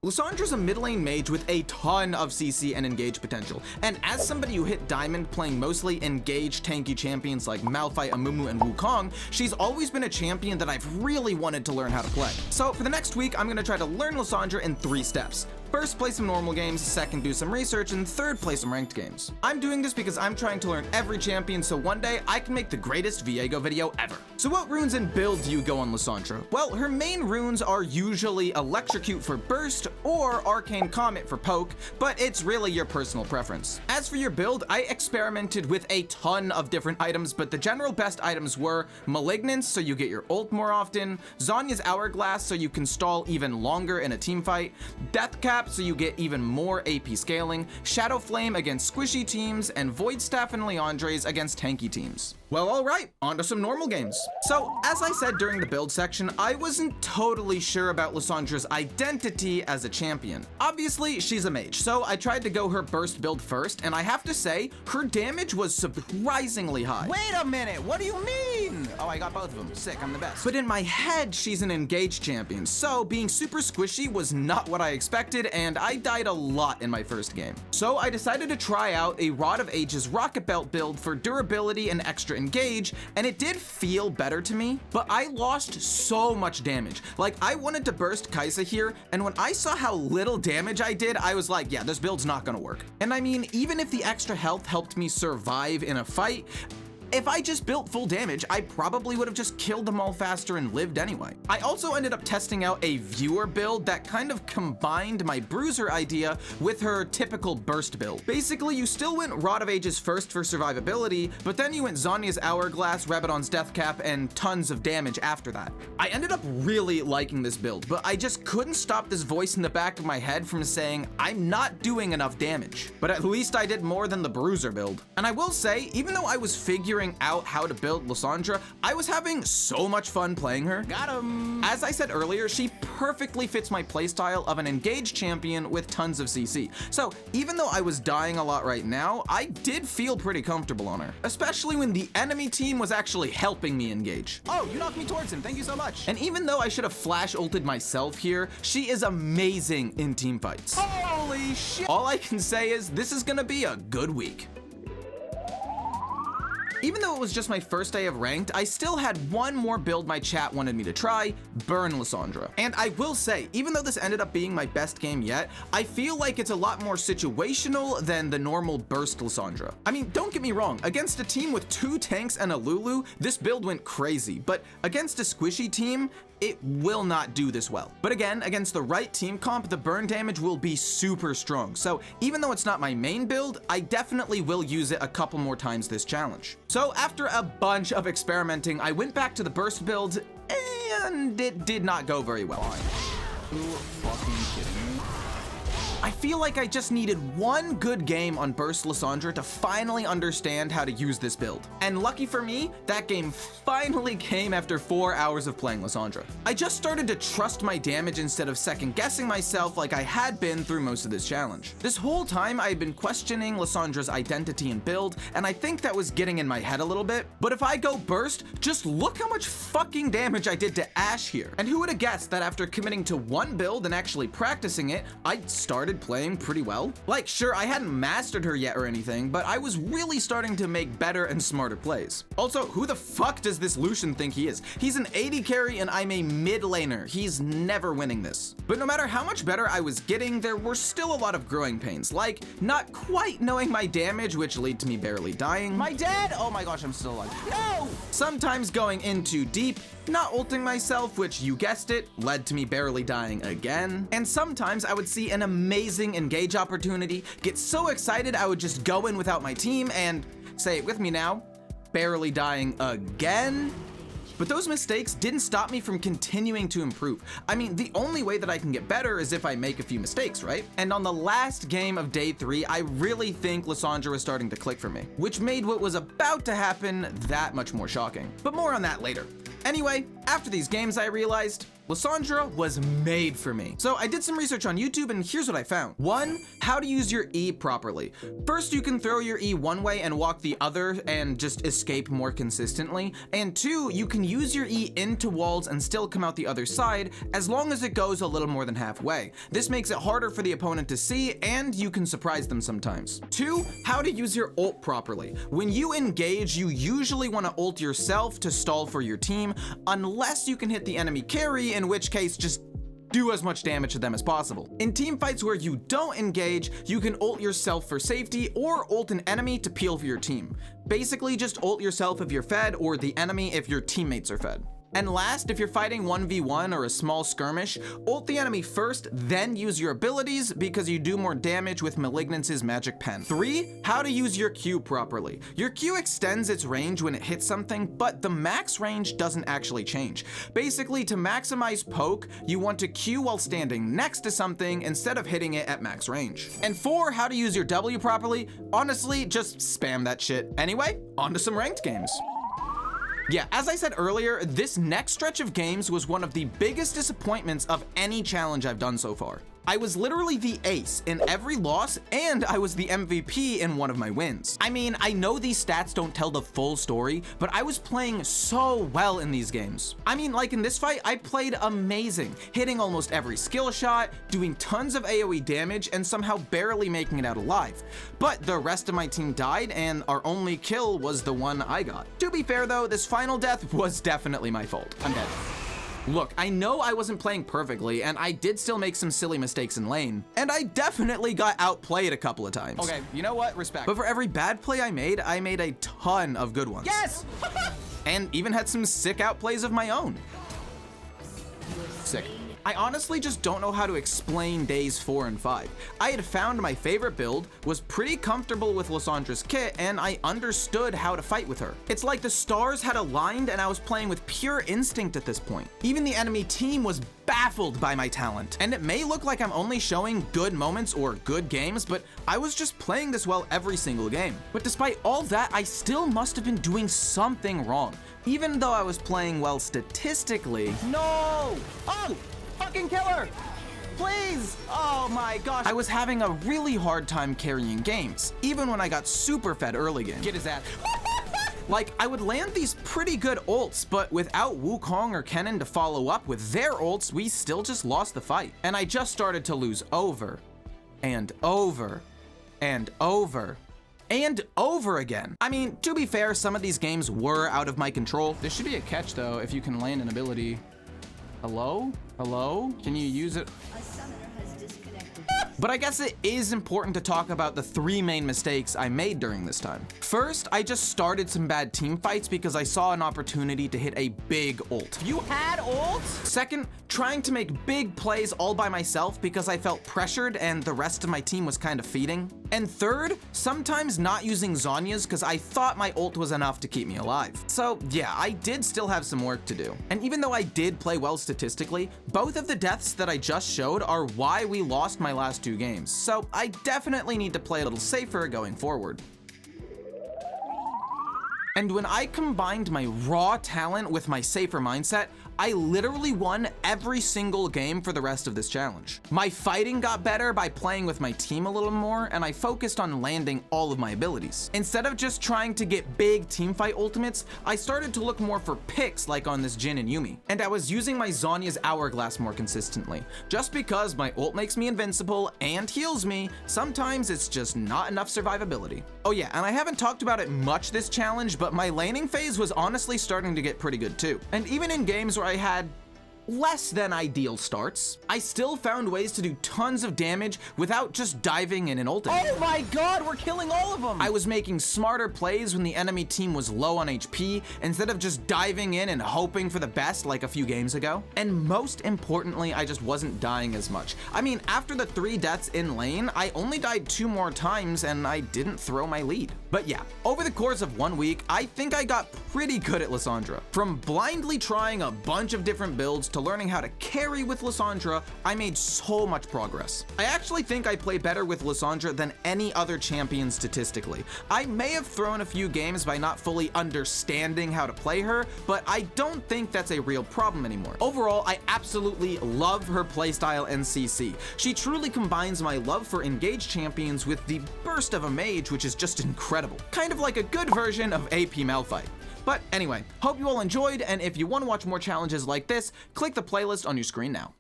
Lissandra's a mid lane mage with a ton of CC and engage potential, and as somebody who hit Diamond playing mostly engaged tanky champions like Malphite, Amumu, and Wukong, she's always been a champion that I've really wanted to learn how to play. So for the next week, I'm gonna try to learn Lissandra in 3 steps. First, play some normal games, second, do some research, and third, play some ranked games. I'm doing this because I'm trying to learn every champion so one day I can make the greatest Viego video ever. So what runes and build do you go on Lissandra? Well, her main runes are usually Electrocute for burst or Arcane Comet for poke, but it's really your personal preference. As for your build, I experimented with a ton of different items, but the general best items were Malignance, so you get your ult more often, Zhonya's Hourglass, so you can stall even longer in a team fight, Death Cap, so you get even more AP scaling, Shadow Flame against squishy teams, and Void Staff and Liandry's against tanky teams. Well, alright, on to some normal games. So, as I said during the build section, I wasn't totally sure about Lissandra's identity as a champion. Obviously, she's a mage, so I tried to go her burst build first, and I have to say, her damage was surprisingly high. Wait a minute, what do you mean? Oh, I got both of them. Sick, I'm the best. But in my head, she's an engaged champion, so being super squishy was not what I expected, and I died a lot in my first game. So I decided to try out a Rod of Ages Rocket Belt build for durability and extra engage, and it did feel better to me, but I lost so much damage. Like, I wanted to burst Kai'Sa here, and when I saw how little damage I did, I was like, yeah, this build's not gonna work. And I mean, even if the extra health helped me survive in a fight, if I just built full damage, I probably would have just killed them all faster and lived anyway. I also ended up testing out a viewer build that kind of combined my bruiser idea with her typical burst build. Basically, you still went Rod of Ages first for survivability, but then you went Zhonya's Hourglass, Rabadon's Death Cap, and tons of damage after that. I ended up really liking this build, but I just couldn't stop this voice in the back of my head from saying, I'm not doing enough damage. But at least I did more than the bruiser build. And I will say, even though I was figuring out how to build Lissandra, I was having so much fun playing her. Got him! As I said earlier, she perfectly fits my playstyle of an engaged champion with tons of CC. So even though I was dying a lot right now, I did feel pretty comfortable on her, especially when the enemy team was actually helping me engage. Oh, you knocked me towards him, thank you so much. And even though I should have flash ulted myself here, she is amazing in team fights. Holy shit! All I can say is this is gonna be a good week. Even though it was just my first day of ranked, I still had one more build my chat wanted me to try, Burn Lissandra. And I will say, even though this ended up being my best game yet, I feel like it's a lot more situational than the normal burst Lissandra. I mean, don't get me wrong, against a team with 2 tanks and a Lulu, this build went crazy, but against a squishy team, it will not do this well. But again, against the right team comp, the burn damage will be super strong. So even though it's not my main build, I definitely will use it a couple more times this challenge. So after a bunch of experimenting, I went back to the burst build, and it did not go very well. Who fucking kidding me? I feel like I just needed one good game on Burst Lissandra to finally understand how to use this build. And lucky for me, that game finally came after 4 hours of playing Lissandra. I just started to trust my damage instead of second guessing myself like I had been through most of this challenge. This whole time I had been questioning Lissandra's identity and build, and I think that was getting in my head a little bit. But if I go Burst, just look how much fucking damage I did to Ashe here. And who would have guessed that after committing to one build and actually practicing it, I started playing pretty well. Like, sure, I hadn't mastered her yet or anything, but I was really starting to make better and smarter plays. Also, who the fuck does this Lucian think he is? He's an AD carry and I'm a mid laner. He's never winning this. But no matter how much better I was getting, there were still a lot of growing pains, like not quite knowing my damage, which lead to me barely dying. My dad? Oh my gosh, I'm still alive. No! Sometimes going in too deep, not ulting myself, which you guessed it, led to me barely dying again. And sometimes I would see an amazing engage opportunity, get so excited I would just go in without my team and, say it with me now, barely dying again. But those mistakes didn't stop me from continuing to improve. I mean, the only way that I can get better is if I make a few mistakes, right? And on the last game of day 3, I really think Lissandra was starting to click for me, which made what was about to happen that much more shocking. But more on that later. Anyway, after these games I realized, Lissandra was made for me. So I did some research on YouTube and here's what I found. 1, how to use your E properly. First, you can throw your E one way and walk the other and just escape more consistently. And 2, you can use your E into walls and still come out the other side as long as it goes a little more than halfway. This makes it harder for the opponent to see and you can surprise them sometimes. 2, how to use your ult properly. When you engage, you usually want to ult yourself to stall for your team, unless you can hit the enemy carry, in which case just do as much damage to them as possible. In team fights where you don't engage, you can ult yourself for safety or ult an enemy to peel for your team. Basically just ult yourself if you're fed or the enemy if your teammates are fed. And last, if you're fighting 1v1 or a small skirmish, ult the enemy first, then use your abilities because you do more damage with Malignance's magic pen. 3, how to use your Q properly. Your Q extends its range when it hits something, but the max range doesn't actually change. Basically, to maximize poke, you want to Q while standing next to something instead of hitting it at max range. And 4, how to use your W properly. Honestly, just spam that shit. Anyway, on to some ranked games. Yeah, as I said earlier, this next stretch of games was one of the biggest disappointments of any challenge I've done so far. I was literally the ace in every loss, and I was the MVP in one of my wins. I mean, I know these stats don't tell the full story, but I was playing so well in these games. I mean, like in this fight, I played amazing, hitting almost every skill shot, doing tons of AoE damage, and somehow barely making it out alive. But the rest of my team died, and our only kill was the one I got. To be fair though, this final death was definitely my fault. I'm dead. Look, I know I wasn't playing perfectly, and I did still make some silly mistakes in lane, and I definitely got outplayed a couple of times. Okay, you know what? Respect. But for every bad play I made a ton of good ones. Yes! And even had some sick outplays of my own. Sick. I honestly just don't know how to explain days 4 and 5. I had found my favorite build, was pretty comfortable with Lissandra's kit, and I understood how to fight with her. It's like the stars had aligned and I was playing with pure instinct at this point. Even the enemy team was baffled by my talent. And it may look like I'm only showing good moments or good games, but I was just playing this well every single game. But despite all that, I still must have been doing something wrong. Even though I was playing well statistically. No! Oh! Fucking killer! Please! Oh my gosh. I was having a really hard time carrying games, even when I got super fed early game. Get his ass. Like, I would land these pretty good ults, but without Wukong or Kennen to follow up with their ults, we still just lost the fight. And I just started to lose over, and over, and over, and over again. I mean, to be fair, some of these games were out of my control. There should be a catch though, if you can land an ability. Hello? Hello? Can you use it? But I guess it is important to talk about the 3 main mistakes I made during this time. First, I just started some bad team fights because I saw an opportunity to hit a big ult. You had ult? Second, trying to make big plays all by myself because I felt pressured and the rest of my team was kind of feeding. And third, sometimes not using Zhonya's because I thought my ult was enough to keep me alive. So yeah, I did still have some work to do. And even though I did play well statistically, both of the deaths that I just showed are why we lost my last 2 games. So I definitely need to play a little safer going forward. And when I combined my raw talent with my safer mindset, I literally won every single game for the rest of this challenge. My fighting got better by playing with my team a little more, and I focused on landing all of my abilities. Instead of just trying to get big teamfight ultimates, I started to look more for picks like on this Jhin and Yuumi. And I was using my Zhonya's Hourglass more consistently. Just because my ult makes me invincible and heals me, sometimes it's just not enough survivability. Oh yeah, and I haven't talked about it much this challenge, but my laning phase was honestly starting to get pretty good too. And even in games where I had less than ideal starts, I still found ways to do tons of damage without just diving in and ulting. Oh my god, we're killing all of them! I was making smarter plays when the enemy team was low on HP instead of just diving in and hoping for the best like a few games ago. And most importantly, I just wasn't dying as much. I mean, after the 3 deaths in lane, I only died 2 more times and I didn't throw my lead. But yeah, over the course of 1 week, I think I got pretty good at Lissandra. From blindly trying a bunch of different builds to to learning how to carry with Lissandra, I made so much progress. I actually think I play better with Lissandra than any other champion statistically. I may have thrown a few games by not fully understanding how to play her, but I don't think that's a real problem anymore. Overall, I absolutely love her playstyle and CC. She truly combines my love for engaged champions with the burst of a mage, which is just incredible. Kind of like a good version of AP Malphite. But anyway, hope you all enjoyed, and if you want to watch more challenges like this, click the playlist on your screen now.